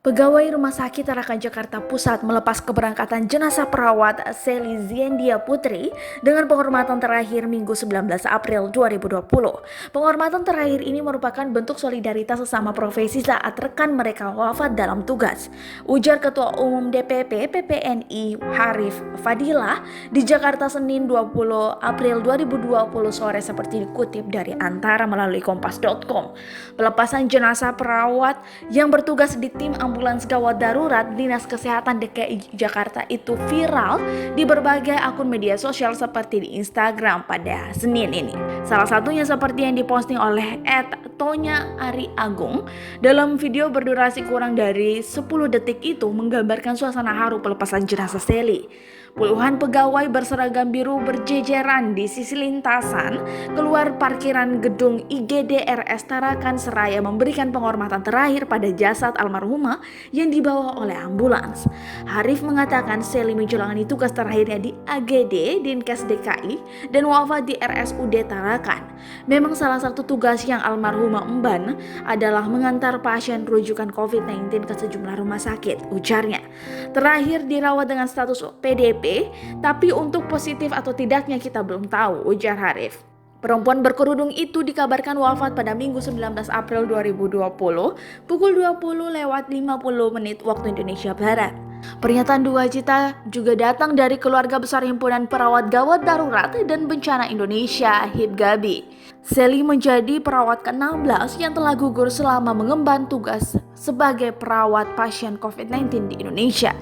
Pegawai Rumah Sakit Tarakan Jakarta Pusat melepas keberangkatan jenazah perawat Sely Ziendia Putri dengan penghormatan terakhir Minggu 19 April 2020. Penghormatan terakhir ini merupakan bentuk solidaritas sesama profesi saat rekan mereka wafat dalam tugas. Ujar Ketua Umum DPP PPNI Harif Fadilah di Jakarta Senin 20 April 2020 sore seperti dikutip dari Antara melalui kompas.com. Pelepasan jenazah perawat yang bertugas di tim ambulans gawat darurat Dinas Kesehatan DKI Jakarta itu viral di berbagai akun media sosial seperti di Instagram pada Senin ini. Salah satunya seperti yang diposting oleh @tonya_ari_agung. Dalam video berdurasi kurang dari 10 detik itu menggambarkan suasana haru pelepasan jenazah Sely. Puluhan pegawai berseragam biru berjejeran di sisi lintasan keluar parkiran gedung IGD RS Tarakan seraya memberikan penghormatan terakhir pada jasad almarhumah yang dibawa oleh ambulans. Harif mengatakan Sely menjalani tugas terakhirnya di AGD Dinkes DKI dan wafat di RSUD Tarakan. Memang salah satu tugas yang almarhumah emban adalah mengantar pasien rujukan COVID-19 ke sejumlah rumah sakit, ujarnya. Terakhir dirawat dengan status PDP, tapi untuk positif atau tidaknya kita belum tahu, ujar Harif. Perempuan berkerudung itu dikabarkan wafat pada Minggu 19 April 2020 pukul 20:50 waktu Indonesia Barat. Pernyataan duka cita juga datang dari keluarga besar Himpunan Perawat Gawat Darurat dan Bencana Indonesia (HIPGABI). Sely menjadi perawat ke-16 yang telah gugur selama mengemban tugas sebagai perawat pasien COVID-19 di Indonesia.